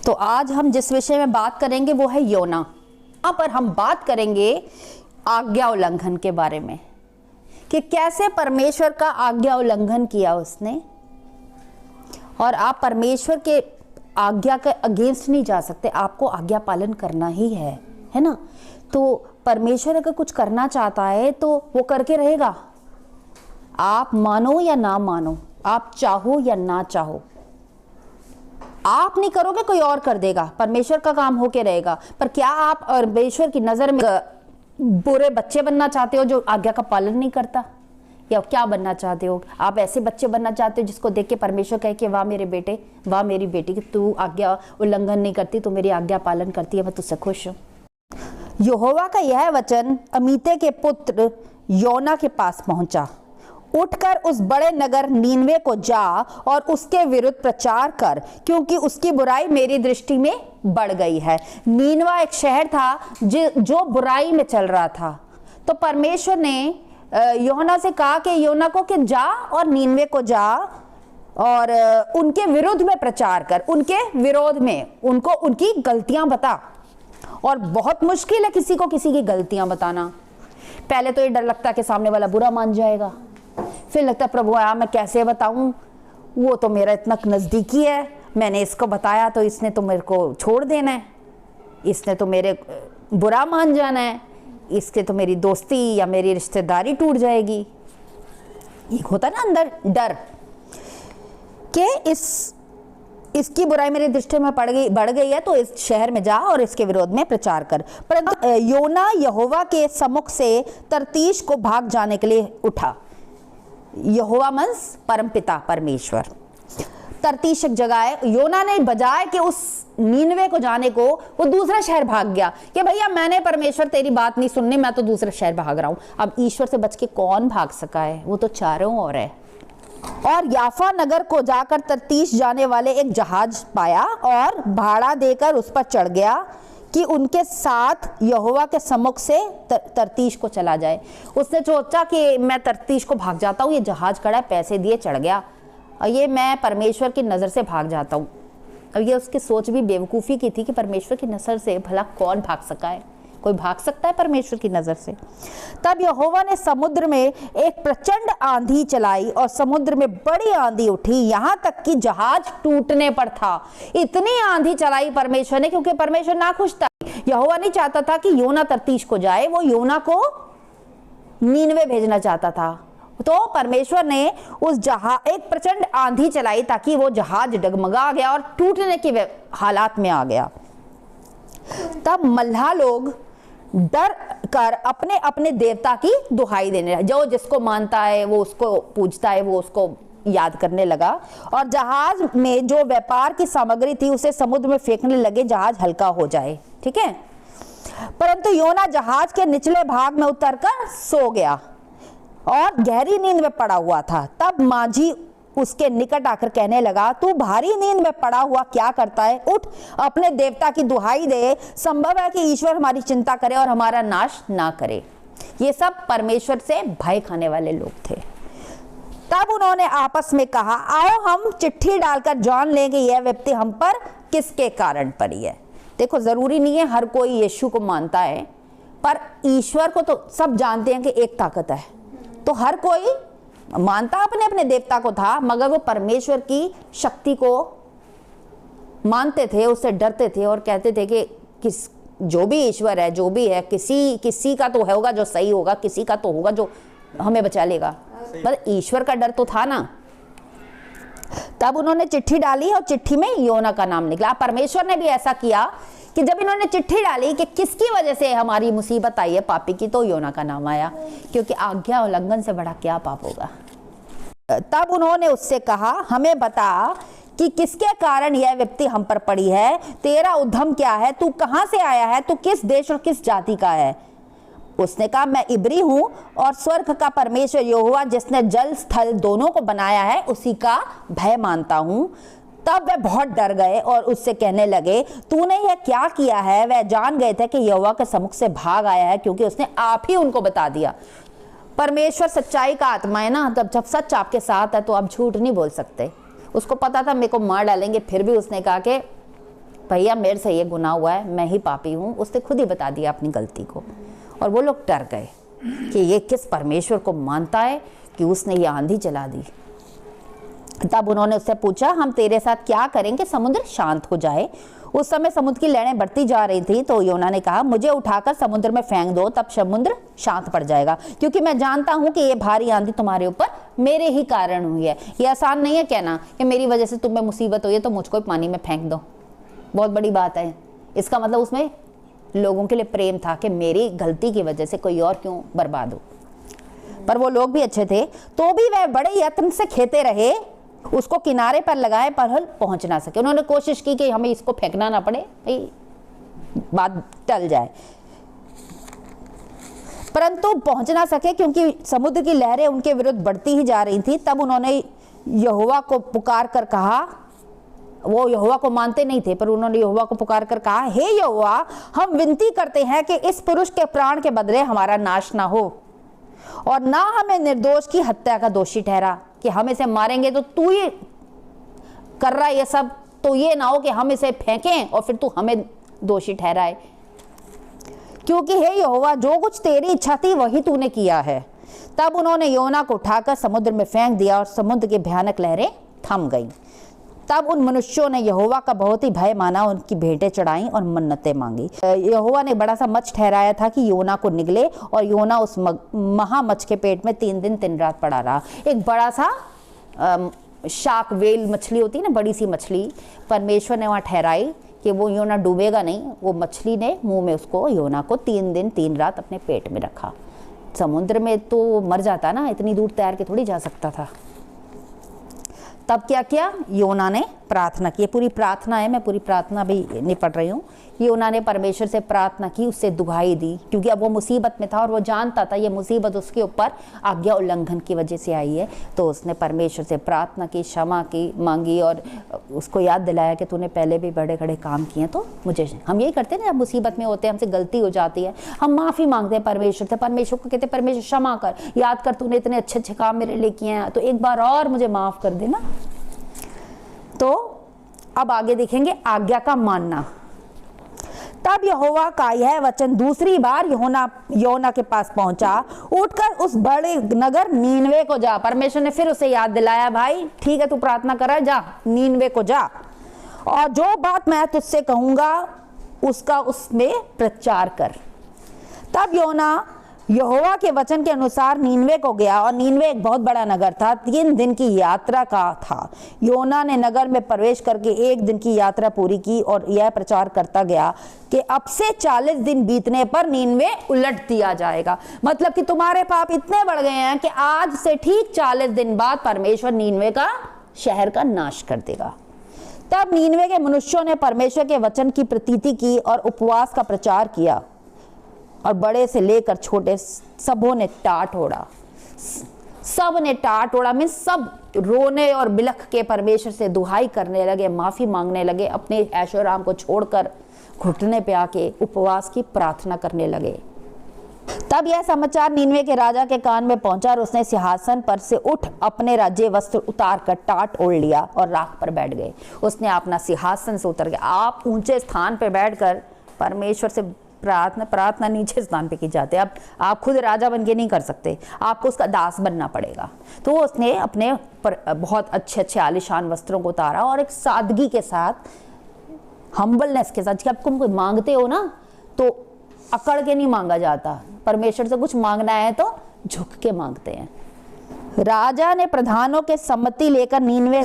तो आज हम जिस विषय में बात करेंगे वो है योना। यहाँ पर हम बात करेंगे आज्ञा उल्लंघन के बारे में कि कैसे परमेश्वर का आज्ञा उल्लंघन किया उसने। और आप परमेश्वर के आज्ञा के अगेंस्ट नहीं जा सकते, आपको आज्ञा पालन करना ही है ना। तो परमेश्वर अगर कुछ करना चाहता है तो वो करके रहेगा, आप मानो या ना मानो, आप चाहो या ना चाहो। आप नहीं करोगे कोई और कर देगा, परमेश्वर का काम होके रहेगा। पर क्या आप परमेश्वर की नजर में बुरे बच्चे बनना चाहते हो जो आज्ञा का पालन नहीं करता, या क्या बनना चाहते हो? आप ऐसे बच्चे बनना चाहते हो जिसको देख के परमेश्वर कहे कि वाह मेरे बेटे, वाह मेरी बेटी, तू आज्ञा उल्लंघन नहीं करती, तू मेरी आज्ञा पालन करती है, मैं तुझसे खुश हूं। यहोवा का यह वचन अमीते के पुत्र योना के पास पहुंचा। उठकर उस बड़े नगर नीनवे को जा और उसके विरुद्ध प्रचार कर, क्योंकि उसकी बुराई मेरी दृष्टि में बढ़ गई है। नीनवा एक शहर था जो बुराई में चल रहा था। तो परमेश्वर ने योना से कहा कि योना को कि जा और नीनवे को जा और उनके विरुद्ध में प्रचार कर, उनके विरोध में उनको उनकी गलतियां बता। और बहुत मुश्किल है किसी को किसी की गलतियां बताना। पहले तो ये डर लगता है कि सामने वाला बुरा मान जाएगा, फिर लगता है प्रभु मैं कैसे बताऊं, वो तो मेरा इतना नजदीकी है, मैंने इसको बताया तो इसने तो मेरे को छोड़ देना है, इसने तो मेरे बुरा मान जाना है, इसके तो मेरी दोस्ती या मेरी रिश्तेदारी टूट जाएगी। एक होता है ना अंदर डर कि इसकी बुराई मेरी दृष्टि में बढ़ गई है, तो इस शहर में जा और इसके विरोध में प्रचार कर। परंतु योना यहोवा के सम्मुख से तरतीश को भाग जाने के लिए उठा। यहोवा मंस परमपिता परमेश्वर। तरतीश एक जगह है। योना ने बजाय कि उस नीनवे को जाने को वो दूसरा शहर भाग गया कि भैया मैंने परमेश्वर तेरी बात नहीं सुननी, मैं तो दूसरे शहर भाग रहा हूं। अब ईश्वर से बच के कौन भाग सका है, वो तो चारों ओर है। और याफा नगर को जाकर तरतीश जाने वाले एक जहाज पाया और भाड़ा देकर उस पर चढ़ गया कि उनके साथ यहोवा के सम्मुख से तरतीश को चला जाए। उसने सोचा कि मैं तरतीश को भाग जाता हूँ, ये जहाज खड़ा है, पैसे दिए चढ़ गया, और ये मैं परमेश्वर की नज़र से भाग जाता हूँ। अब ये उसकी सोच भी बेवकूफ़ी की थी कि परमेश्वर की नज़र से भला कौन भाग सका है, कोई भाग सकता है परमेश्वर की नज़र से। तब यहोवा ने समुद्र में एक प्रचंड आंधी चलाई और समुद्र में बड़ी आंधी उठी, यहाँ तक कि जहाज टूटने पर था। इतनी आंधी चलाई परमेश्वर ने, क्योंकि परमेश्वर नाखुश था। यहोवा नहीं चाहता था कि योना तरतीश को जाए, वो योना को नीनवे भेजना चाहता था। तो परमेश्वर ने उस जहाज एक प्रचंड आंधी चलाई ताकि वो जहाज डगमगा गया और टूटने के हालात में आ गया। तब मल्लाह लोग डर कर अपने अपने देवता की दुहाई देने लगे। जो जिसको मानता है वो उसको पूजता है, वो उसको याद करने लगा। और जहाज में जो व्यापार की सामग्री थी उसे समुद्र में फेंकने लगे, जहाज हल्का हो जाए। ठीक है। परंतु योना जहाज के निचले भाग में उतरकर सो गया और गहरी नींद में पड़ा हुआ था। तब माझी उसके निकट आकर कहने लगा, तू भारी नींद में पड़ा हुआ क्या करता है? उठ, अपने देवता की दुहाई दे। संभव है कि ईश्वर हमारी चिंता करे और हमारा नाश ना करे। ये सब परमेश्वर से भय खाने वाले लोग थे। तब उन्होंने आपस में कहा, आओ हम चिट्ठी डालकर जान लेंगे यह विपत्ति हम पर किसके कारण पड़ी है। देखो, जरूरी नहीं है हर कोई यीशु को मानता है, पर ईश्वर को तो सब जानते हैं कि एक ताकत है। तो हर कोई मानता अपने अपने देवता को था, मगर वो परमेश्वर की शक्ति को मानते थे, उससे डरते थे और कहते थे कि जो भी ईश्वर है, जो भी है, किसी का तो होगा जो सही होगा, किसी का तो होगा जो हमें बचा लेगा। मतलब ईश्वर का डर तो था ना। तब उन्होंने चिट्ठी डाली और चिट्ठी में योना का नाम निकला। परमेश्वर ने भी ऐसा किया कि जब इन्होंने चिट्ठी डाली कि किसकी वजह से हमारी मुसीबत आई है पापी की, तो योना का नाम आया, क्योंकि आज्ञा उल्लंघन से बड़ा क्या पाप होगा। तब उन्होंने उससे कहा, हमें बता कि किसके कारण यह विपत्ति हम पर पड़ी है, तेरा उद्यम क्या है, तू कहां से आया है, तू किस देश और किस जाति का है? उसने कहा, मैं इब्री हूं और स्वर्ग का परमेश्वर यहोवा जिसने जल स्थल दोनों को बनाया है उसी का भय मानता हूं। तब वे बहुत डर गए और उससे कहने लगे, तूने यह क्या किया है? वह जान गए थे कि यहोवा के सम्मुख से भाग आया है, क्योंकि उसने आप ही उनको बता दिया। परमेश्वर सच्चाई का आत्मा है ना, जब सच आपके साथ है तो आप झूठ नहीं बोल सकते। उसको पता था मेरे को मार डालेंगे, फिर भी उसने कहा कि भैया मेरे से ये गुनाह हुआ है, मैं ही पापी हूँ, उसने खुद ही बता दिया अपनी गलती को। और वो लोग डर गए कि ये किस परमेश्वर को मानता है कि उसने ये आंधी चला दी। तब उन्होंने उससे पूछा, हम तेरे साथ क्या करेंगे समुद्र शांत हो जाए। उस समय समुद्र की लहरें बढ़ती जा रही थी, तो योना ने कहा, मुझे उठाकर समुद्र में फेंक दो, तब समुद्र शांत पड़ जाएगा, क्योंकि मैं जानता हूं कि ये भारी आंधी तुम्हारे ऊपर मेरे ही कारण हुई है। ये आसान नहीं है कहना कि मेरी वजह से तुम्हें मुसीबत हुई है तो मुझको पानी में फेंक दो, बहुत बड़ी बात है। इसका मतलब उसमें लोगों के लिए प्रेम था कि मेरी गलती की वजह से कोई और क्यों बर्बाद हो। पर वो लोग भी अच्छे थे, तो भी वह बड़े यत्न से खेते रहे, उसको किनारे पर लगाए पर पहुंच ना सके। उन्होंने कोशिश की कि हमें इसको फेंकना ना पड़े, भाई बात टल जाए, परंतु पहुंच ना सके क्योंकि समुद्र की लहरें उनके विरुद्ध बढ़ती ही जा रही थी। तब उन्होंने यहोवा को पुकार कर कहा, वो यहोवा को मानते नहीं थे, पर उन्होंने यहोवा को पुकार कर कहा, हे यहोवा, हम विनती करते हैं कि इस पुरुष के प्राण के बदले हमारा नाश ना हो, और ना हमें निर्दोष की हत्या का दोषी ठहरा, कि हम इसे मारेंगे तो तू ही कर रहा है ये सब, तो ये ना हो कि हम इसे फेंकें और फिर तू हमें दोषी ठहराए। क्योंकि हे यहोवा, जो कुछ तेरी इच्छा थी वही तूने किया है। तब उन्होंने योना को उठाकर समुद्र में फेंक दिया और समुद्र की भयानक लहरें थम गईं। तब उन मनुष्यों ने यहोवा का बहुत ही भय माना, उनकी भेंटें चढ़ाई और मन्नतें मांगी। यहोवा ने बड़ा सा मच्छ ठहराया था कि योना को निगले, और योना उस महामच्छ के पेट में 3 दिन 3 रात पड़ा रहा। एक बड़ा सा शार्क, वेल मछली होती है ना, बड़ी सी मछली, परमेश्वर ने वहाँ ठहराई कि वो योना डूबेगा नहीं। वो मछली ने मुंह में उसको, योना को 3 दिन 3 रात अपने पेट में रखा। समुद्र में तो मर जाता ना, इतनी दूर तैर के थोड़ी जा सकता था। तब क्या किया, योना ने प्रार्थना की। पूरी प्रार्थना है, मैं पूरी प्रार्थना भी नहीं पढ़ रही हूँ। योना ने परमेश्वर से प्रार्थना की, उससे दुहाई दी, क्योंकि अब वो मुसीबत में था और वो जानता था ये मुसीबत उसके ऊपर आज्ञा उल्लंघन की वजह से आई है। तो उसने परमेश्वर से प्रार्थना की, क्षमा की मांगी, और उसको याद दिलाया कि तूने पहले भी बड़े बड़े काम किए, तो मुझे, हम यही करते हैं जब मुसीबत में होते हैं, हमसे गलती हो जाती है, हम माफ़ी मांगते हैं परमेश्वर से, परमेश्वर को कहते हैं, परमेश्वर क्षमा कर, याद कर तूने इतने अच्छे अच्छे काम मेरे लिए किए हैं, तो एक बार और मुझे माफ़ कर देना। तो अब आगे देखेंगे आज्ञा का मानना। तब यहोवा का यह वचन दूसरी बार योना के पास पहुंचा, उठकर उस बड़े नगर नीनवे को जा। परमेश्वर ने फिर उसे याद दिलाया, भाई ठीक है तू प्रार्थना कर रहा है, जा नीनवे को जा, और जो बात मैं तुझसे कहूंगा उसका उसमें प्रचार कर। तब योना यहोवा के वचन के अनुसार नीनवे को गया, और नीनवे एक बहुत बड़ा नगर था, 3 दिन की यात्रा का था। योना ने नगर में प्रवेश करके 1 दिन की यात्रा पूरी की और यह प्रचार करता गया कि अब से 40 दिन बीतने पर नीनवे उलट दिया जाएगा। मतलब कि तुम्हारे पाप इतने बढ़ गए हैं कि आज से ठीक 40 दिन बाद परमेश्वर नीनवे का शहर का नाश कर देगा। तब नीनवे के मनुष्यों ने परमेश्वर के वचन की प्रतीति की और उपवास का प्रचार किया, और बड़े से लेकर छोटे सबों ने टाट ओढ़ा। सब ने टाट ओढ़ा मीन्स सब रोने और बिलख के परमेश्वर से दुहाई करने लगे, माफी मांगने लगे, अपने ऐशो आराम को छोड़कर घुटने पे आके उपवास की प्रार्थना करने लगे। तब यह समाचार नीनवे के राजा के कान में पहुंचा, और उसने सिंहासन पर से उठ अपने राज्य वस्त्र उतार कर टाट ओढ़ लिया और राख पर बैठ गए। उसने अपना सिंहासन से उतर गया। आप ऊंचे स्थान पर बैठकर परमेश्वर से प्रार्थना नीचे स्थान पे की जाती है। अब आप खुद राजा बन के नहीं कर सकते, आपको उसका दास बनना पड़ेगा। तो उसने अपने बहुत अच्छे अच्छे आलीशान वस्त्रों को उतारा और एक सादगी के साथ, हम्बलनेस के साथ, जब तुम मांगते हो ना तो अकड़ के नहीं मांगा जाता। परमेश्वर से कुछ मांगना है तो झुक के मांगते हैं। राजा ने प्रधानों के सम्मति लेकर नीनवे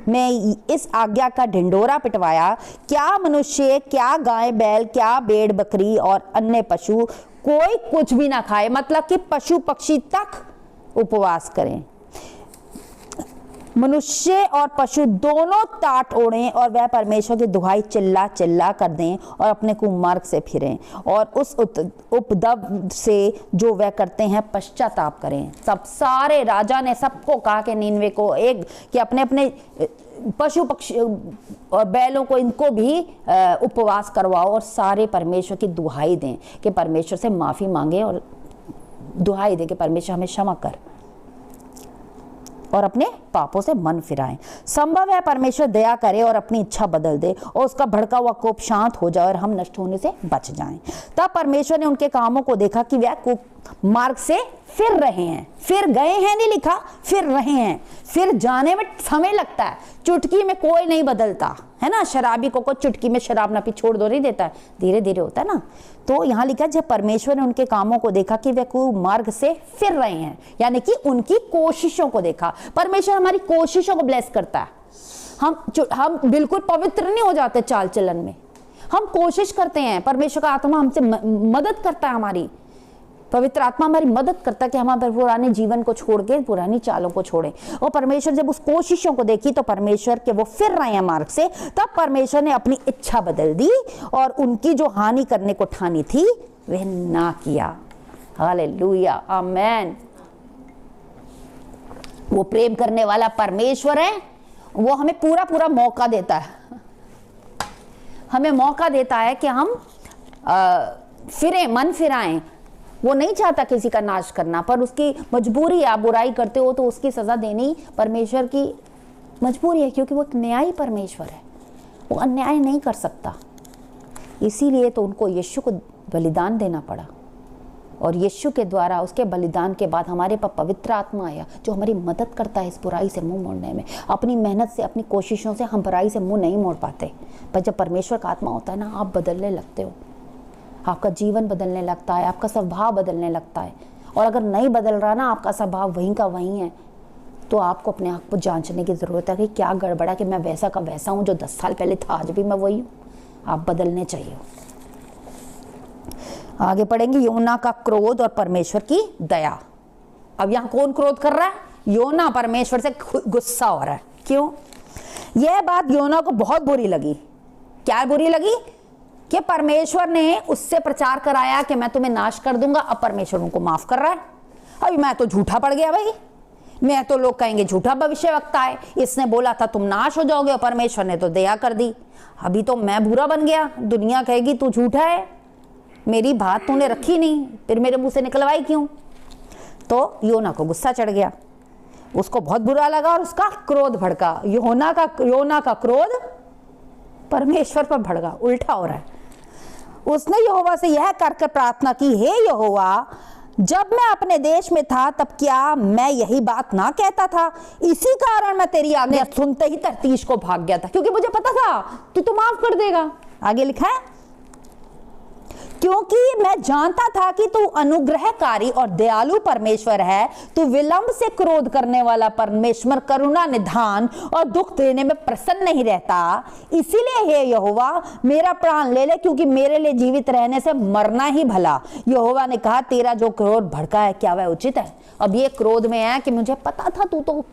में इस आज्ञा का ढिंढोरा पिटवाया, क्या मनुष्य, क्या गाय बैल, क्या भेड़ बकरी और अन्य पशु, कोई कुछ भी ना खाए। मतलब कि पशु पक्षी तक उपवास करें। मनुष्य और पशु दोनों टाट ओढ़ें और वह परमेश्वर की दुहाई चिल्ला चिल्ला कर दें और अपने कुमार्ग से फिरें और उस उपद्रव से जो वह करते हैं पश्चाताप करें। सब सारे राजा ने सबको कहा कि नीनवे को एक कि अपने अपने पशु पक्षी और बैलों को, इनको भी उपवास करवाओ और सारे परमेश्वर की दुहाई दें कि परमेश्वर से माफ़ी मांगे और दुहाई दें कि परमेश्वर हमें क्षमा कर। और अपने पापों से मन फिराएं। संभव है परमेश्वर दया करे और अपनी इच्छा बदल दे और उसका भड़का हुआ कोप शांत हो जाए और हम नष्ट होने से बच जाएं। तब परमेश्वर ने उनके कामों को देखा कि वह मार्ग से फिर रहे हैं, फिर गए हैं नहीं लिखा, फिर रहे हैं। फिर जाने में समय लगता है, चुटकी में कोई नहीं बदलता है ना। शराबी को चुटकी में शराब ना पी छोड़ दो नहीं देता है, धीरे धीरे होता है ना। तो यहाँ लिखा जब परमेश्वर ने उनके कामों को देखा कि वे कुमार्ग से फिर रहे हैं, यानी कि उनकी कोशिशों को देखा। परमेश्वर हमारी कोशिशों को ब्लेस करता है। हम बिल्कुल पवित्र नहीं हो जाते चाल चलन में, हम कोशिश करते हैं। परमेश्वर का आत्मा हमसे मदद करता है, हमारी पवित्र आत्मा हमारी मदद करता है कि हम अपने पुराने जीवन को छोड़ के पुरानी चालों को छोड़ें। और परमेश्वर जब उस कोशिशों को देखी तो परमेश्वर के वो फिर रहे हैं मार्ग से, तब परमेश्वर ने अपनी इच्छा बदल दी और उनकी जो हानि करने को ठानी थी वह ना किया। हालेलुया, आमेन। वो प्रेम करने वाला परमेश्वर है, वो हमें पूरा पूरा मौका देता है, हमें मौका देता है कि हम फिरें, मन फिराएं। वो नहीं चाहता किसी का नाश करना, पर उसकी मजबूरी है। आप बुराई करते हो तो उसकी सजा देनी परमेश्वर की मजबूरी है, क्योंकि वो एक न्यायी परमेश्वर है, वो अन्याय नहीं कर सकता। इसीलिए तो उनको यीशु को बलिदान देना पड़ा और यीशु के द्वारा, उसके बलिदान के बाद हमारे पास पवित्र आत्मा आया जो हमारी मदद करता है इस बुराई से मुंह मोड़ने में। अपनी मेहनत से, अपनी कोशिशों से हम बुराई से मुंह नहीं मोड़ पाते, पर जब परमेश्वर का आत्मा होता है ना, आप बदलने लगते हो, आपका जीवन बदलने लगता है, आपका स्वभाव बदलने लगता है। और अगर नहीं बदल रहा ना, आपका स्वभाव वहीं का वहीं है, तो आपको अपने आप को जांचने की ज़रूरत है कि क्या गड़बड़ा, कि मैं वैसा का वैसा हूँ जो 10 साल पहले था, आज भी मैं वही हूँ। आप बदलने चाहिए। आगे पढ़ेंगे योना का क्रोध और परमेश्वर की दया। अब यहाँ कौन क्रोध कर रहा है? योना परमेश्वर से गुस्सा हो रहा है। क्यों? यह बात योना को बहुत बुरी लगी। क्या बुरी लगी? कि परमेश्वर ने उससे प्रचार कराया कि मैं तुम्हें नाश कर दूंगा, अब परमेश्वर उनको माफ कर रहा है। अभी मैं तो झूठा पड़ गया भाई, मैं तो, लोग कहेंगे झूठा भविष्यवक्ता है, इसने बोला था तुम नाश हो जाओगे और परमेश्वर ने तो दया कर दी। अभी तो मैं बुरा बन गया, दुनिया कहेगी तू झूठा है, मेरी बात तूने रखी नहीं, फिर मेरे मुंह से निकलवाई क्यों? तो योना को गुस्सा चढ़ गया, उसको बहुत बुरा लगा और उसका क्रोध भड़का। योना का क्रोध परमेश्वर पर भड़का, उल्टा हो रहा है। उसने यहोवा से यह करके प्रार्थना की, हे यहोवा, जब मैं अपने देश में था तब क्या मैं यही बात ना कहता था? इसी कारण मैं तेरी आज्ञा सुनते ही तरतीश को भाग गया था, क्योंकि मुझे पता था तू तो माफ कर देगा। आगे लिखा है, क्योंकि मैं जानता था कि तू अनुग्रहकारी और दयालु परमेश्वर है, तू विलंब से क्रोध करने वाला परमेश्वर, करुणा निधान और दुख देने में प्रसन्न नहीं रहता। इसीलिए हे यहोवा, मेरा प्राण ले ले, क्योंकि मेरे लिए जीवित रहने से मरना ही भला। यहोवा ने कहा, तेरा जो क्रोध भड़का है क्या वह उचित है? अब ये क्रोध में है कि मुझे पता था तू तो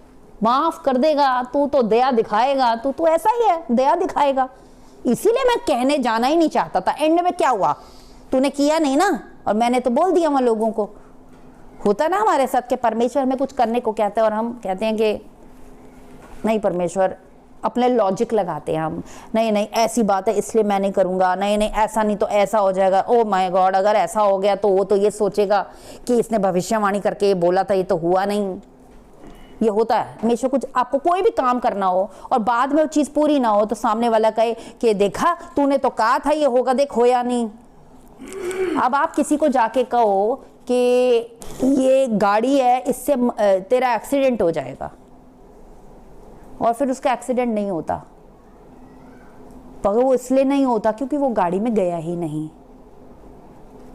माफ कर देगा, तू तो दया दिखाएगा, तू तो ऐसा ही है, दया दिखाएगा, इसीलिए मैं कहने जाना ही नहीं चाहता था। एंड में क्या हुआ? तूने किया नहीं ना, और मैंने तो बोल दिया वहां लोगों को। होता ना हमारे साथ के परमेश्वर हमें कुछ करने को कहते हैं और हम कहते हैं कि नहीं, परमेश्वर अपने लॉजिक लगाते हैं हम, नहीं नहीं ऐसी बात है इसलिए मैं नहीं करूंगा, नहीं नहीं ऐसा नहीं तो ऐसा हो जाएगा, ओ माय गॉड अगर ऐसा हो गया तो वो तो ये सोचेगा कि इसने भविष्यवाणी करके बोला था, ये तो हुआ नहीं। ये होता है हमेशा। कुछ आपको कोई भी काम करना हो और बाद में वो चीज़ पूरी ना हो तो सामने वाला कहे कि देखा तूने तो कहा था ये होगा, देख होया नहीं। अब आप किसी को जाके कहो कि ये गाड़ी है, इससे तेरा एक्सीडेंट हो जाएगा, और फिर उसका एक्सीडेंट नहीं होता, पर वो इसलिए नहीं होता क्योंकि वो गाड़ी में गया ही नहीं।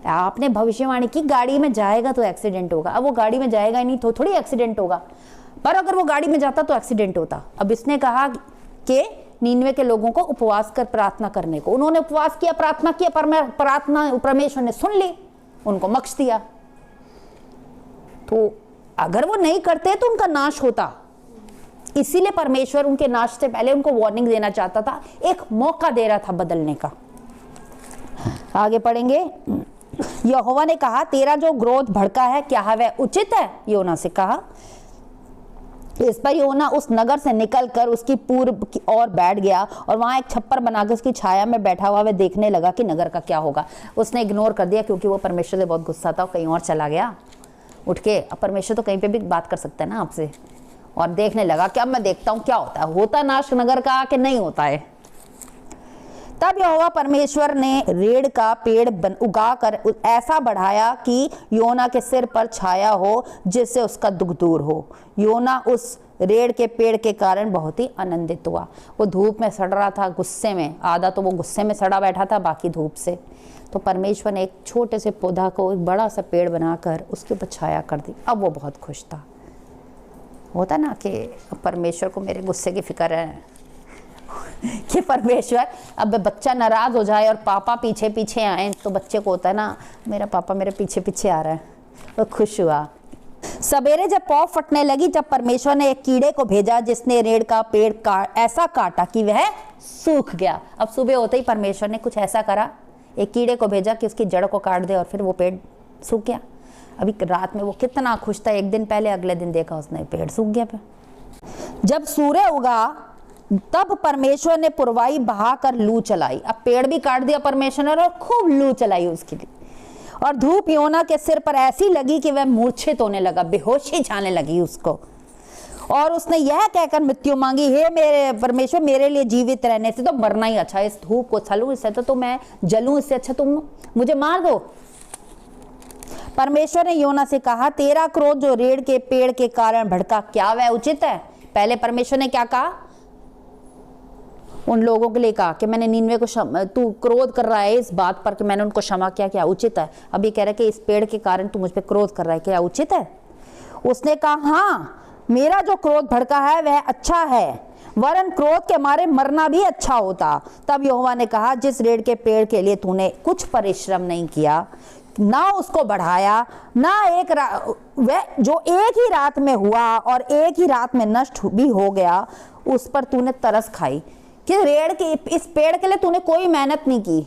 आपने भविष्यवाणी की गाड़ी में जाएगा तो एक्सीडेंट होगा, अब वो गाड़ी में जाएगा ही नहीं तो थोड़ी एक्सीडेंट होगा, पर अगर वो गाड़ी में जाता तो एक्सीडेंट होता। अब इसने कहा कि नीनवे के लोगों को उपवास कर प्रार्थना करने को, उन्होंने उपवास किया, प्रार्थना किया, प्रार्थना परमेश्वर ने सुन ली, उनको बख्श दिया। तो अगर वो नहीं करते तो उनका नाश होता, इसीलिए परमेश्वर उनके नाश से पहले उनको वार्निंग देना चाहता था, एक मौका दे रहा था बदलने का। आगे पढ़ेंगे, यहोवा ने कहा, तेरा जो क्रोध भड़का है क्या वह उचित है? योना से कहा। इस पर योना उस नगर से निकलकर उसकी पूर्व की ओर बैठ गया और वहां एक छप्पर बनाकर उसकी छाया में बैठा हुआ वह देखने लगा कि नगर का क्या होगा। उसने इग्नोर कर दिया क्योंकि वो परमेश्वर से बहुत गुस्सा था, कहीं और चला गया उठ के। अब परमेश्वर तो कहीं पे भी बात कर सकता है ना आपसे, और देखने लगा कि अब मैं देखता हूं क्या होता नाश नगर का कि नहीं होता है। तब यहोवा परमेश्वर ने रेड़ का पेड़ उगाकर ऐसा बढ़ाया कि योना के सिर पर छाया हो, जिससे उसका दुख दूर हो। योना उस रेड़ के पेड़ के कारण बहुत ही आनंदित हुआ। वो धूप में सड़ रहा था गुस्से में, आधा तो वो गुस्से में सड़ा बैठा था, बाकी धूप से। तो परमेश्वर ने एक छोटे से पौधा को एक बड़ा सा पेड़ बनाकर उसके ऊपर छाया कर दी। अब वो बहुत खुश था। होता ना कि परमेश्वर को मेरे गुस्से की फिक्र है कि परमेश्वर अब बच्चा नाराज हो जाए और पापा पीछे पीछे आए, तो बच्चे को होता है ना मेरा पापा मेरे पीछे पीछे आ रहा है, वो खुश हुआ। सवेरे जब पौ फटने लगी, जब परमेश्वर ने एक कीड़े को भेजा जिसने रेड़ का पेड़ ऐसा काटा कि वह सूख गया। अब सुबह होते ही परमेश्वर ने कुछ ऐसा करा, एक कीड़े को भेजा कि उसकी जड़ को काट दे और फिर वो पेड़ सूख गया। अभी रात में वो कितना खुश था, एक दिन पहले अगले दिन देखा उसने पेड़ सूख गया। जब सूर्य उगा तब परमेश्वर ने पुरवाई बहाकर लू चलाई। अब पेड़ भी काट दिया परमेश्वर ने और खूब लू चलाई उसके लिए। और धूप योना के सिर पर ऐसी लगी कि वह मूर्छित होने लगा, बेहोशी छाने लगी उसको। और उसने यह कहकर मृत्यु मांगी, हे मेरे परमेश्वर, मेरे लिए जीवित रहने से तो मरना ही अच्छा है। इस धूप को छलूं इससे तो मैं जलूं, इससे अच्छा तुम मुझे मार दो। परमेश्वर ने योना से कहा, तेरा क्रोध जो रेड़ के पेड़ के कारण भड़का, क्या वह उचित है? पहले परमेश्वर ने क्या कहा? उन लोगों के लिए कहा कि मैंने नीनवे को तू क्रोध कर रहा है इस बात पर कि मैंने उनको क्षमा किया, क्या उचित है? अब ये कह रहा है कि इस पेड़ के कारण तू मुझ पे क्रोध कर रहा है, क्या उचित है? उसने कहा, हाँ, मेरा जो क्रोध भड़का है वह अच्छा है, वरन क्रोध के मारे मरना भी अच्छा होता। तब यहोवा ने कहा, जिस रेड़ के पेड़ के लिए तूने कुछ परिश्रम नहीं किया, ना उसको बढ़ाया, ना वह जो एक ही रात में हुआ और एक ही रात में नष्ट भी हो गया, उस पर तूने तरस खाई। कि रेड़ के इस पेड़ के लिए तूने कोई मेहनत नहीं की,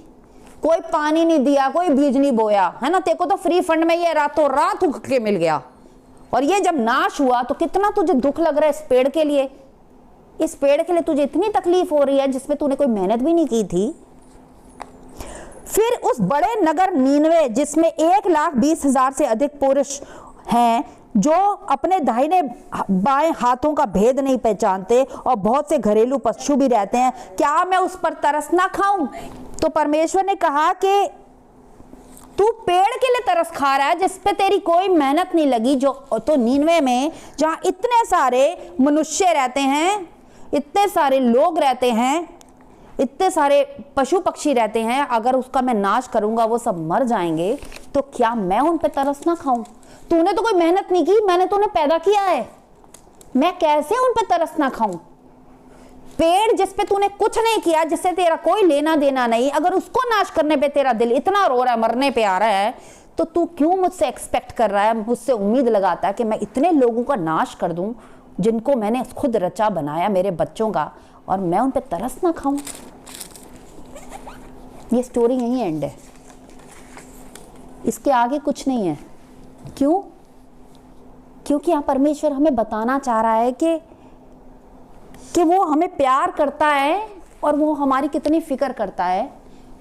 कोई पानी नहीं दिया, कोई बीज नहीं बोया, है ना? तेरे को तो फ्री फंड में ये रातों रात उग के मिल गया। और ये जब नाश हुआ तो कितना तुझे दुख लग रहा है इस पेड़ के लिए। इस पेड़ के लिए तुझे इतनी तकलीफ हो रही है जिसमें तूने कोई मेहनत भी नहीं की थी। फिर उस बड़े नगर नीनवे, जिसमें 1,20,000 से अधिक पुरुष हैं, जो अपने दाहिने बाएं हाथों का भेद नहीं पहचानते, और बहुत से घरेलू पशु भी रहते हैं, क्या मैं उस पर तरस ना खाऊं? तो परमेश्वर ने कहा कि तू पेड़ के लिए तरस खा रहा है जिस पे तेरी कोई मेहनत नहीं लगी। जो तो नीनवे में जहां इतने सारे मनुष्य रहते हैं, इतने सारे लोग रहते हैं, इतने सारे पशु पक्षी रहते हैं, अगर उसका मैं नाश करूंगा वो सब मर जाएंगे, तो क्या मैं उन पे तरस ना खाऊं? तूने तो कोई मेहनत नहीं की, मैंने तूने पैदा किया है, मैं कैसे उन पे तरस ना खाऊं? पेड़ जिस पे तूने कुछ नहीं किया, जिससे तेरा कोई लेना देना नहीं, अगर उसको नाश करने पे तेरा दिल इतना रो रहा है, मरने पे आ रहा है, तो तू क्यों मुझसे एक्सपेक्ट कर रहा है, मुझसे उम्मीद लगाता है कि मैं इतने लोगों का नाश कर दूं जिनको मैंने खुद रचा बनाया, मेरे बच्चों का, और मैं उन पे तरस ना खाऊं? ये स्टोरी यहीं एंड है, इसके आगे कुछ नहीं है। क्यों? क्योंकि यहाँ परमेश्वर हमें बताना चाह रहा है कि वो हमें प्यार करता है और वो हमारी कितनी फिक्र करता है,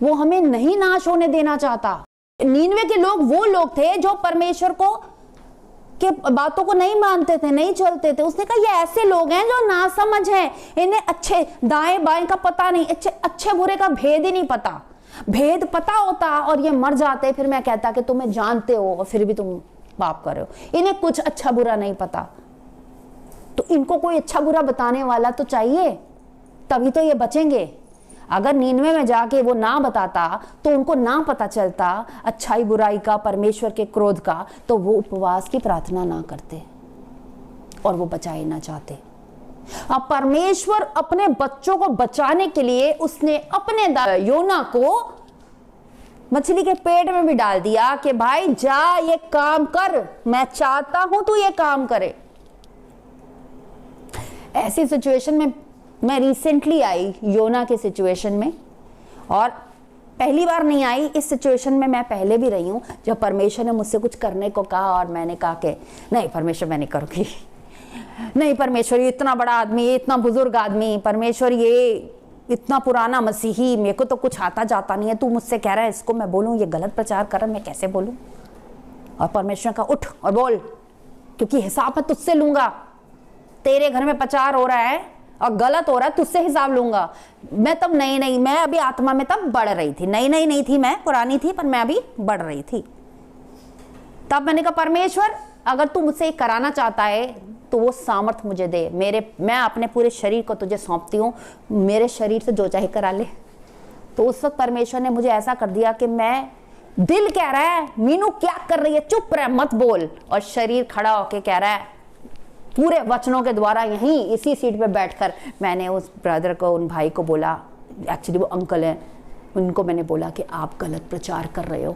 वो हमें नहीं नाश होने देना चाहता। नीनवे के लोग वो लोग थे जो परमेश्वर को के बातों को नहीं मानते थे, नहीं चलते थे। उसने कहा ये ऐसे लोग हैं जो नासमझ हैं, इन्हें अच्छे दाएं बाएं का पता नहीं, अच्छे बुरे का भेद ही नहीं पता। भेद पता होता और ये मर जाते, फिर मैं कहता कि तुम्हें जानते हो और फिर भी तुम पाप कर रहे हो। इन्हें कुछ अच्छा बुरा नहीं पता, तो इनको कोई अच्छा बुरा बताने वाला तो चाहिए, तभी तो ये बचेंगे। अगर नीनवे में जाके वो ना बताता, तो उनको ना पता चलता अच्छाई बुराई का, परमेश्वर के क्रोध का, तो वो उपवास की प्रार्थना ना करते और वो बचाए ना चाहते। अब परमेश्वर अपने बच्चों को बचाने के लिए उसने अपने योना को मछली के पेट में भी डाल दिया कि भाई जा ये काम कर, मैं चाहता हूं तू ये काम करे। ऐसी सिचुएशन में मैं रिसेंटली आई, योना की सिचुएशन में, और पहली बार नहीं आई, इस सिचुएशन में मैं पहले भी रही हूं, जब परमेश्वर ने मुझसे कुछ करने को कहा और मैंने कहा कि नहीं परमेश्वर मैं नहीं करूंगी, नहीं परमेश्वर ये इतना बड़ा आदमी, ये इतना बुजुर्ग आदमी, परमेश्वर ये इतना पुराना मसीही, मेरे को तो कुछ आता जाता नहीं है, तू मुझसे कह रहा है इसको मैं बोलूं, ये गलत प्रचार कर रहा है, मैं कैसे बोलूं? और परमेश्वर का उठ और बोल, क्योंकि हिसाब मैं तुझसे लूंगा। तेरे घर में प्रचार हो रहा है और गलत हो रहा है, तुझसे हिसाब लूंगा। मैं तब नई मैं अभी आत्मा में तब बढ़ रही थी, नई नहीं थी मैं, पुरानी थी, पर मैं अभी बढ़ रही थी। तब मैंने कहा परमेश्वर अगर तू मुझसे कराना चाहता है तो वो सामर्थ मुझे दे, मैं अपने पूरे शरीर को तुझे सौंपती हूँ, मेरे शरीर से जो चाहे करा ले। तो उस वक्त परमेश्वर ने मुझे ऐसा कर दिया कि मैं, दिल कह रहा है मीनू क्या कर रही है, चुप रह मत बोल, और शरीर खड़ा होके कह रहा है पूरे वचनों के द्वारा। यहीं इसी सीट पे बैठकर मैंने उस ब्रदर को, उन भाई को बोला, एक्चुअली वो अंकल हैं, उनको मैंने बोला कि आप गलत प्रचार कर रहे हो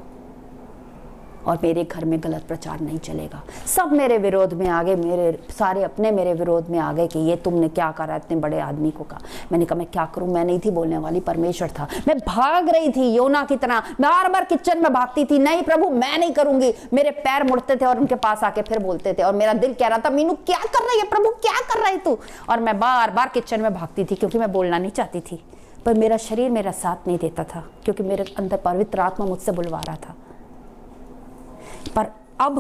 और मेरे घर में गलत प्रचार नहीं चलेगा। सब मेरे विरोध में आ गए, मेरे सारे अपने मेरे विरोध में आ गए कि ये तुमने क्या करा, इतने बड़े आदमी को कहा। मैंने कहा मैं क्या करूं, मैं नहीं थी बोलने वाली, परमेश्वर था। मैं भाग रही थी योना की तरह, बार बार किचन में भागती थी, नहीं प्रभु मैं नहीं करूंगी। मेरे पैर मुड़ते थे और उनके पास आके फिर बोलते थे, और मेरा दिल कह रहा था मीनू क्या कर रही है, प्रभु क्या कर रही तू। और मैं बार बार किचन में भागती थी क्योंकि मैं बोलना नहीं चाहती थी, पर मेरा शरीर मेरा साथ नहीं देता था क्योंकि मेरे अंदर पवित्र आत्मा मुझसे बुलवा रहा था। पर अब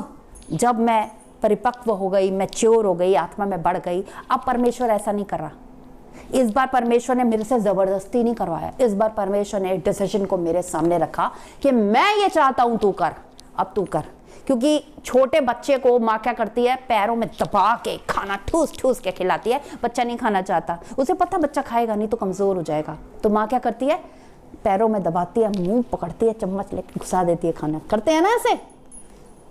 जब मैं परिपक्व हो गई, मैच्योर हो गई, आत्मा में बढ़ गई, अब परमेश्वर ऐसा नहीं कर रहा। इस बार परमेश्वर ने मेरे से जबरदस्ती नहीं करवाया, इस बार परमेश्वर ने एक डिसीजन को मेरे सामने रखा कि मैं ये चाहता हूं तू कर, अब तू कर। क्योंकि छोटे बच्चे को माँ क्या करती है, पैरों में दबा के खाना ठूस ठूस के खिलाती है। बच्चा नहीं खाना चाहता, उसे पता बच्चा खाएगा नहीं तो कमजोर हो जाएगा, तो माँ क्या करती है, पैरों में दबाती है, मुंह पकड़ती है, चम्मच लेके घुसा देती है खाना। करते हैं ना ऐसे।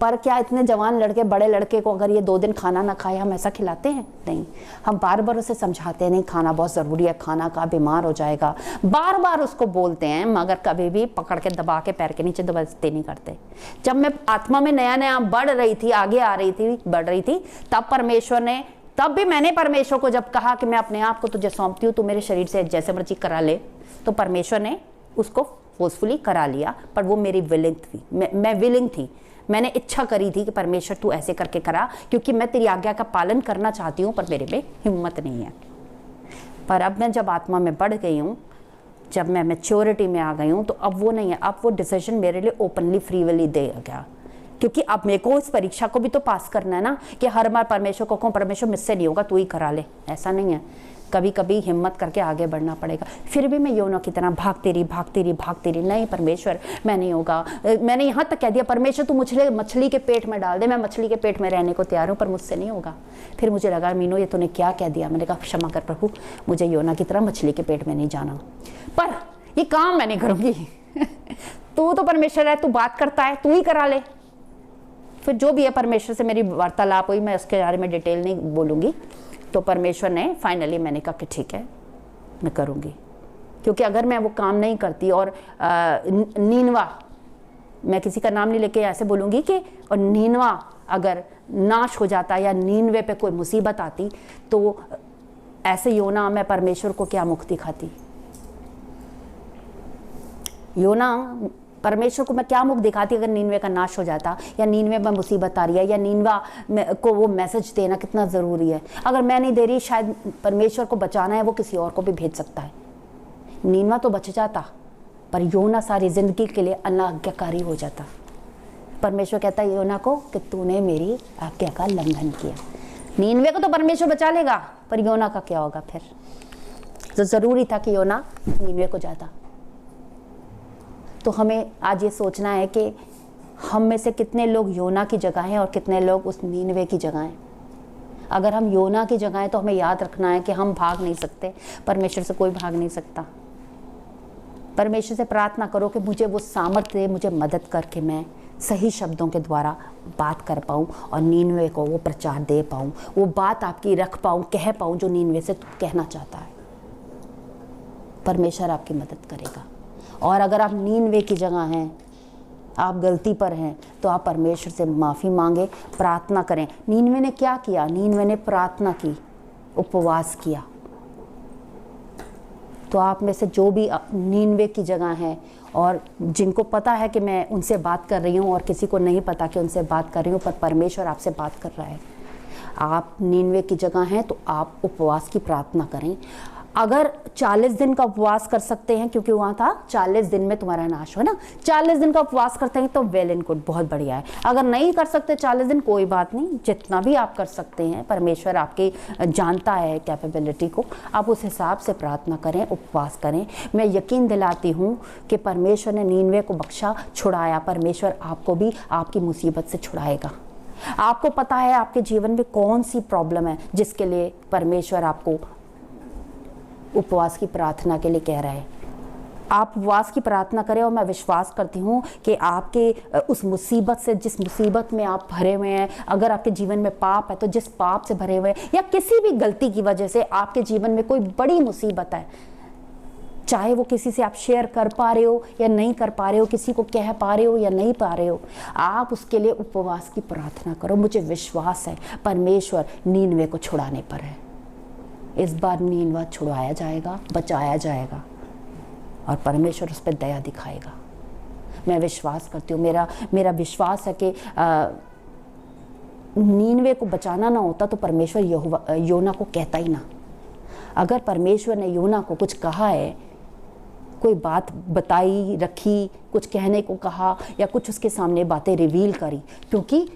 पर क्या इतने जवान लड़के, बड़े लड़के को अगर ये 2 दिन खाना ना खाए हम ऐसा खिलाते हैं? नहीं, हम बार बार उसे समझाते हैं नहीं खाना बहुत ज़रूरी है, खाना का बीमार हो जाएगा, बार बार उसको बोलते हैं, मगर कभी भी पकड़ के दबा के पैर के नीचे दबाते नहीं करते। जब मैं आत्मा में नया नया बढ़ रही थी, आगे आ रही थी, बढ़ रही थी, तब परमेश्वर ने, तब भी मैंने परमेश्वर को जब कहा कि मैं अपने आप को तुझे सौंपती हूँ, तू मेरे शरीर से जैसे मर्जी करा ले, तो परमेश्वर ने उसको फोर्सफुली करा लिया। पर वो मेरी विलिंग थी, मैं विलिंग थी, मैंने इच्छा करी थी कि परमेश्वर तू ऐसे करके करा, क्योंकि मैं तेरी आज्ञा का पालन करना चाहती हूँ, पर मेरे में हिम्मत नहीं है। पर अब मैं जब आत्मा में बढ़ गई हूँ, जब मैं मैच्योरिटी में आ गई हूँ, तो अब वो नहीं है, अब वो डिसीजन मेरे लिए ओपनली फ्री विली दे गया। क्योंकि अब मेरे को इस परीक्षा को भी तो पास करना है ना, कि हर बार परमेश्वर को कहूँ परमेश्वर मुझसे नहीं होगा तू ही करा ले, ऐसा नहीं है। कभी कभी हिम्मत करके आगे बढ़ना पड़ेगा। फिर भी मैं योना की तरह भागती रही, नहीं परमेश्वर मैं नहीं होगा। मैंने यहाँ तक कह दिया परमेश्वर तू मुझे मछली के पेट में डाल दे, मैं मछली के पेट में रहने को तैयार हूँ, पर मुझसे नहीं होगा। फिर मुझे लगा मीनू ये तूने क्या कह दिया। मैंने कहा क्षमा कर प्रभु, मुझे योना की तरह मछली के पेट में नहीं जाना, पर ये काम मैं नहीं करूँगी। तू तो परमेश्वर है, तू बात करता है, तू ही करा ले। फिर जो भी है परमेश्वर से मेरी वार्तालाप हुई, मैं उसके बारे में डिटेल नहीं बोलूँगी। तो परमेश्वर ने फाइनली, मैंने कहा कि ठीक है मैं करूँगी, क्योंकि अगर मैं वो काम नहीं करती और नीनवा, मैं किसी का नाम नहीं लेके ऐसे बोलूँगी कि, और नीनवा अगर नाश हो जाता या नीनवे पे कोई मुसीबत आती, तो ऐसे योना मैं परमेश्वर को क्या मुक्ति दिखाती। योना परमेश्वर को मैं क्या मुख दिखाती अगर नीनवे का नाश हो जाता, या नीनवे में मुसीबत आ रही है, या नीनवा को वो मैसेज देना कितना ज़रूरी है। अगर मैं नहीं दे रही, शायद परमेश्वर को बचाना है वो किसी और को भी भेज सकता है। नीनवा तो बच जाता, पर योना सारी ज़िंदगी के लिए अनाज्ञाकारी हो जाता। परमेश्वर कहता है योना को कि तूने मेरी आज्ञा का उल्लंघन किया। नीनवे को तो परमेश्वर बचा लेगा, पर योना का क्या होगा फिर। तो ज़रूरी था कि योना नीनवे को जाता। तो हमें आज ये सोचना है कि हम में से कितने लोग योना की जगह हैं और कितने लोग उस नीनवे की जगह हैं। अगर हम योना की जगह हैं तो हमें याद रखना है कि हम भाग नहीं सकते, परमेश्वर से कोई भाग नहीं सकता। परमेश्वर से प्रार्थना करो कि मुझे वो सामर्थ्य दे, मुझे मदद करके मैं सही शब्दों के द्वारा बात कर पाऊँ और नीनवे को वो प्रचार दे पाऊँ, वो बात आपकी रख पाऊँ, कह पाऊँ जो नीनवे से कहना चाहता है। परमेश्वर आपकी मदद करेगा। और अगर आप नीनवे की जगह हैं, आप गलती पर हैं, तो आप परमेश्वर से माफ़ी मांगे, प्रार्थना करें। नीनवे ने क्या किया? नीनवे ने प्रार्थना की, उपवास किया। तो आप में से जो भी नीनवे की जगह है और जिनको पता है कि मैं उनसे बात कर रही हूँ और किसी को नहीं पता कि उनसे बात कर रही हूँ, पर परमेश्वर आपसे बात कर रहा है, आप नीनवे की जगह हैं, तो आप उपवास की प्रार्थना करें। अगर 40 दिन का उपवास कर सकते हैं, क्योंकि वहां था 40 दिन में तुम्हारा नाश हो ना, 40 दिन का उपवास करते हैं तो वेल एंड गुड, बहुत बढ़िया है। अगर नहीं कर सकते 40 दिन, कोई बात नहीं, जितना भी आप कर सकते हैं, परमेश्वर आपकी जानता है कैपेबिलिटी को, आप उस हिसाब से प्रार्थना करें, उपवास करें। मैं यकीन दिलाती हूँ कि परमेश्वर ने नीनवे को बख्शा, छुड़ाया, परमेश्वर आपको भी आपकी मुसीबत से छुड़ाएगा। आपको पता है आपके जीवन में कौन सी प्रॉब्लम है जिसके लिए परमेश्वर आपको उपवास की प्रार्थना के लिए कह रहा है। आप उपवास की प्रार्थना करें और मैं विश्वास करती हूँ कि आपके उस मुसीबत से, जिस मुसीबत में आप भरे हुए हैं, अगर आपके जीवन में पाप है तो जिस पाप से भरे हुए हैं या किसी भी गलती की वजह से आपके जीवन में कोई बड़ी मुसीबत है, चाहे वो किसी से आप शेयर कर पा रहे हो या नहीं कर पा रहे हो, किसी को कह पा रहे हो या नहीं पा रहे हो, आप उसके लिए उपवास की प्रार्थना करो। मुझे विश्वास है परमेश्वर नीनवे को छुड़ाने पर है। इस बार नीनवा छुड़ाया जाएगा, बचाया जाएगा और परमेश्वर उस पर दया दिखाएगा। मैं विश्वास करती हूँ, मेरा विश्वास है कि नीनवे को बचाना ना होता तो परमेश्वर योना को कहता ही ना। अगर परमेश्वर ने योना को कुछ कहा है, कोई बात बताई रखी, कुछ कहने को कहा या कुछ उसके सामने बातें रिवील करी, क्योंकि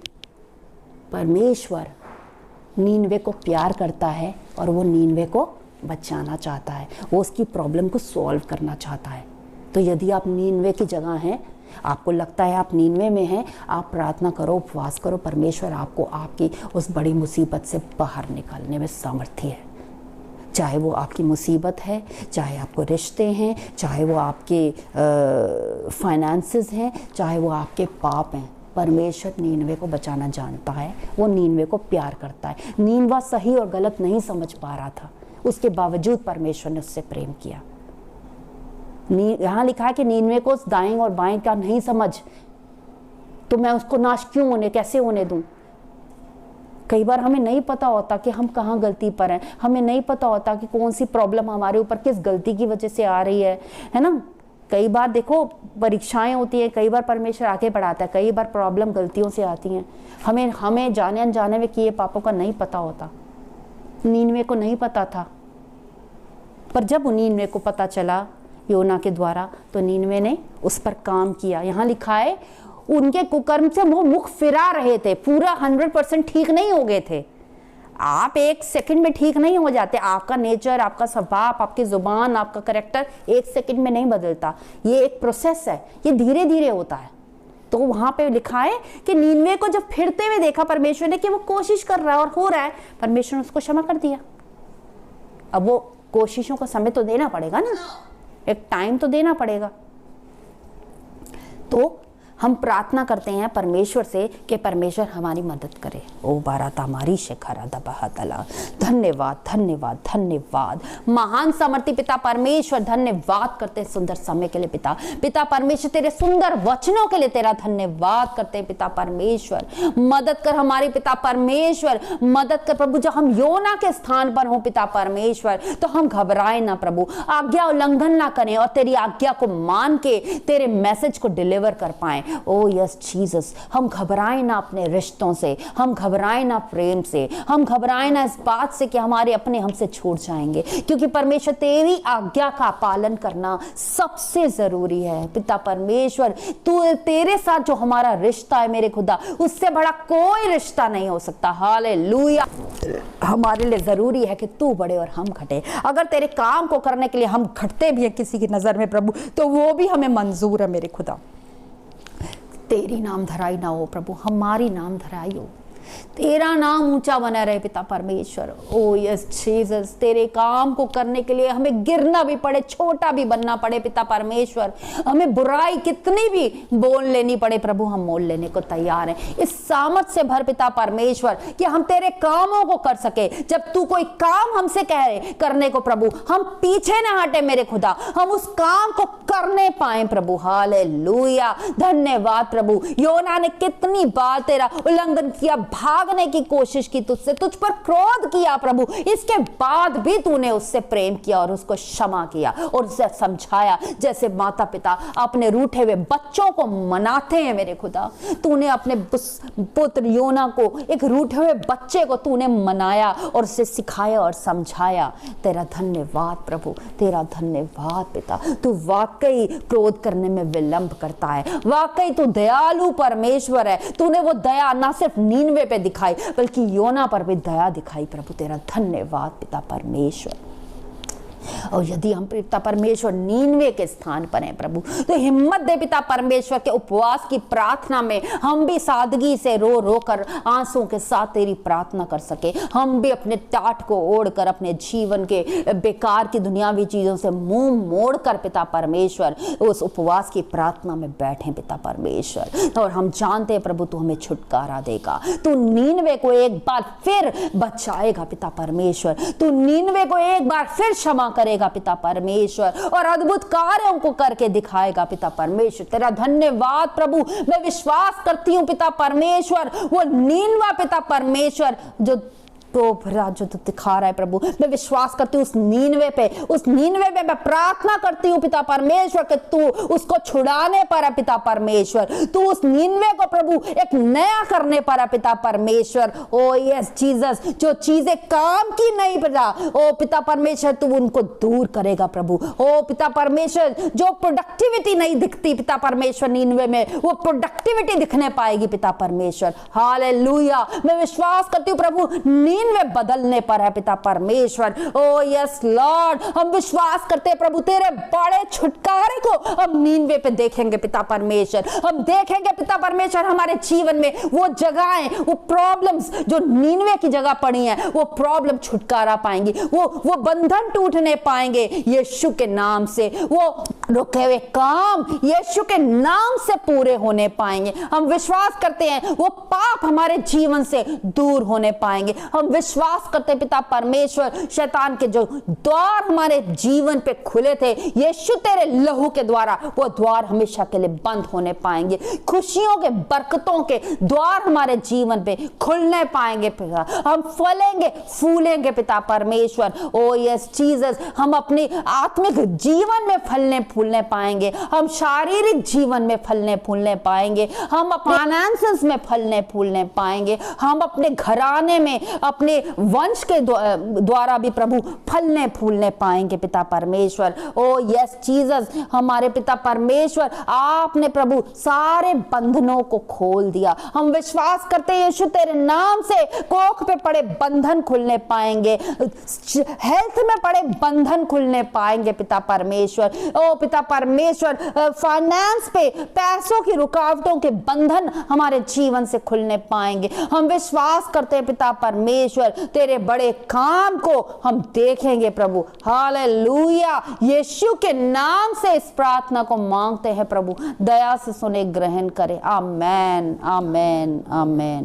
परमेश्वर नीनवे को प्यार करता है और वो नीनवे को बचाना चाहता है, वो उसकी प्रॉब्लम को सॉल्व करना चाहता है। तो यदि आप नीनवे की जगह हैं, आपको लगता है आप नीनवे में हैं, आप प्रार्थना करो, उपवास करो, परमेश्वर आपको आपकी उस बड़ी मुसीबत से बाहर निकालने में सामर्थ्य है। चाहे वो आपकी मुसीबत है, चाहे आपको रिश्ते हैं, चाहे वो आपके फाइनेंसेस हैं, चाहे वो आपके पाप हैं, परमेश्वर नीनवे को बचाना जानता है। वो नीनवे को प्यार करता है। नीनवा सही और गलत नहीं समझ पा रहा था, उसके बावजूद परमेश्वर ने उससे प्रेम किया। यहाँ लिखा है कि नीनवे को दाएं और बाएं का नहीं समझ, तो मैं उसको नाश क्यों होने, कैसे होने दूं। कई बार हमें नहीं पता होता कि हम कहाँ गलती पर हैं, हमें नहीं पता होता कि कौन सी प्रॉब्लम हमारे ऊपर किस गलती की वजह से आ रही है ना। कई बार देखो परीक्षाएं होती हैं, कई बार परमेश्वर आगे बढ़ाता है, कई बार प्रॉब्लम गलतियों से आती हैं। हमें जाने अनजाने में किए पापों का नहीं पता होता। नीनवे को नहीं पता था, पर जब नीनवे को पता चला योना के द्वारा, तो नीनवे ने उस पर काम किया। यहाँ लिखा है उनके कुकर्म से वो मुख फिरा रहे थे, पूरा 100% ठीक नहीं हो गए थे। आप एक सेकंड में ठीक नहीं हो जाते। आपका नेचर, आपका स्वभाव, आपकी जुबान, आपका कैरेक्टर एक सेकंड में नहीं बदलता। ये एक प्रोसेस है, ये धीरे धीरे होता है। तो वहां पे लिखा है कि नीनवे को जब फिरते हुए देखा परमेश्वर ने कि वो कोशिश कर रहा है और हो रहा है, परमेश्वर ने उसको क्षमा कर दिया। अब वो कोशिशों का समय तो देना पड़ेगा ना, एक टाइम तो देना पड़ेगा। तो हम प्रार्थना करते हैं परमेश्वर से कि परमेश्वर हमारी मदद करे। ओ बाराता मारी शेखरा दबाहतला, धन्यवाद धन्यवाद धन्यवाद महान सामर्थी पिता परमेश्वर, धन्यवाद करते हैं सुंदर समय के लिए पिता। पिता परमेश्वर तेरे सुंदर वचनों के लिए तेरा धन्यवाद करते हैं पिता परमेश्वर। मदद कर हमारे पिता परमेश्वर, मदद कर प्रभु। जब हम योना के स्थान पर हों पिता परमेश्वर, तो हम घबराएं ना प्रभु, आज्ञा उल्लंघन ना करें और तेरी आज्ञा को मान के तेरे मैसेज को डिलीवर कर पाएं। ओ यस जीसस, हम घबराएं ना अपने रिश्तों से, हम घबराएं ना प्रेम से, हम घबराएं ना इस बात से कि हमारे अपने हमसे छूट जाएंगे, क्योंकि परमेश्वर तेरी आज्ञा का पालन करना सबसे जरूरी है पिता परमेश्वर। तू तेरे साथ जो हमारा रिश्ता है मेरे खुदा, उससे बड़ा कोई रिश्ता नहीं हो सकता। हालेलुया। हमारे लिए जरूरी है कि तू बढ़े और हम घटे। अगर तेरे काम को करने के लिए हम घटते भी हैं किसी की नजर में प्रभु, तो वो भी हमें मंजूर है मेरे खुदा। तेरी नाम धराई ना हो प्रभु, हमारी नाम धराई हो, तेरा नाम ऊंचा बना रहे पिता परमेश्वर। ओ यस जीसस, तेरे काम को करने के लिए हमें गिरना भी पड़े, छोटा भी बनना पड़े पिता परमेश्वर, हमें बुराई कितनी भी बोल लेनी पड़े प्रभु, हम मोल लेने को तैयार हैं। इस सामर्थ से भर पिता परमेश्वर कि हम तेरे कामों को कर सके। जब तू कोई काम हमसे कहे करने को प्रभु, हम पीछे ना हटे मेरे खुदा, हम उस काम को करने पाए प्रभु। हालेलुया, धन्यवाद प्रभु। योना ने कितनी बार तेरा उल्लंघन किया, भागने की कोशिश की तुझसे, तुझ पर क्रोध किया प्रभु, इसके बाद भी तूने उससे प्रेम किया और उसको क्षमा किया और उसे समझाया। जैसे माता पिता अपने रूठे हुए बच्चों को मनाते हैं मेरे खुदा, तूने अपने पुत्र योना को, एक रूठे हुए बच्चे को तूने मनाया और उसे सिखाया और समझाया। तेरा धन्यवाद प्रभु, तेरा धन्यवाद पिता। तू वाकई क्रोध करने में विलंब करता है, वाकई तू दयालु परमेश्वर है। तूने वो दया ना सिर्फ नीनवे पे दिखाई बल्कि योना पर भी दया दिखाई प्रभु। तेरा धन्यवाद पिता परमेश्वर। और यदि हम पिता परमेश्वर नीनवे के स्थान पर हैं प्रभु, तो हिम्मत दे पिता परमेश्वर के उपवास की प्रार्थना में हम भी सादगी से रो रो कर आंसुओं के साथ तेरी प्रार्थना कर सके। हम भी अपने टाट को ओढ़कर अपने जीवन के बेकार की दुनियावी चीजों से मुंह मोड़कर पिता परमेश्वर उस उपवास की प्रार्थना में बैठे पिता परमेश्वर। और हम जानते हैं प्रभु तू हमें छुटकारा देगा, तू नीनवे को एक बार फिर बचाएगा पिता परमेश्वर, तू नीनवे को एक बार फिर क्षमा करेगा पिता परमेश्वर और अद्भुत कार्यों को करके दिखाएगा पिता परमेश्वर। तेरा धन्यवाद प्रभु। मैं विश्वास करती हूं पिता परमेश्वर, वो नीनवा पिता परमेश्वर जो जो तू दिखा रहा है प्रभु, मैं विश्वास करती हूँ उस नीनवे पे मैं प्रार्थना करती हूँ पिता परमेश्वर कि तू उसको छुड़ाने पर है पिता परमेश्वर, तू उस नीनवे को प्रभु एक नया करने पर है पिता परमेश्वर। ओ यस जीसस, जो चीजें काम की नहीं पिता, ओ पिता परमेश्वर तू उनको दूर करेगा प्रभु। ओ पिता परमेश्वर, जो प्रोडक्टिविटी नहीं दिखती पिता परमेश्वर नीनवे में, वो प्रोडक्टिविटी दिखने पाएगी पिता परमेश्वर। हालेलुया। मैं विश्वास करती हूँ प्रभु नीनवे बदलने पर है पिता परमेश्वर। ओ यस लॉर्ड, हम विश्वास करते हैं प्रभु तेरे बड़े छुटकारे को हम नीनवे पे देखेंगे पिता परमेश्वर। हम देखेंगे पिता परमेश्वर हमारे जीवन में वो जगहें, वो प्रॉब्लम्स जो नीनवे की जगह पड़ी हैं, वो प्रॉब्लम छुटकारा पाएंगी, वो बंधन टूटने पाएंगे यीशु के नाम से, वो रुके हुए काम यीशु के नाम से पूरे होने पाएंगे। हम विश्वास करते हैं वो पाप हमारे जीवन से दूर होने पाएंगे। हम विश्वास करते पिता परमेश्वर शैतान के जो द्वार हमारे जीवन पे खुले थे यीशु तेरे लहू के द्वारा, वो द्वार हमेशा के लिए बंद होने पाएंगे। खुशियों के बरकतों के द्वार हमारे जीवन पे खुलने पाएंगे पिता। हम फलेंगे फूलेंगे पिता परमेश्वर। ओ यस जीसस, हम अपने आत्मिक जीवन में फलने फूलने पाएंगे, हम शारीरिक जीवन में फलने फूलने पाएंगे, हम अपने फाइनेंसेस में फलने फूलने पाएंगे, हम अपने घराने में अपने वंश के द्वारा भी प्रभु फलने फूलने पाएंगे पिता परमेश्वर। ओ यस जीसस, हमारे पिता परमेश्वर आपने प्रभु सारे बंधनों को खोल दिया। हम विश्वास करते हैं यीशु तेरे नाम से कोख पे पड़े बंधन खुलने पाएंगे, हेल्थ में पड़े बंधन खुलने पाएंगे पिता परमेश्वर। ओ पिता परमेश्वर, फाइनेंस पे पैसों की रुकावटों के बंधन हमारे जीवन से खुलने पाएंगे। हम विश्वास करते हैं पिता परमेश्वर तेरे बड़े काम को हम देखेंगे प्रभु। हालेलुया। यीशु के नाम से इस प्रार्थना को मांगते हैं प्रभु, दया से सुने, ग्रहण करे। आमेन आमेन आमेन।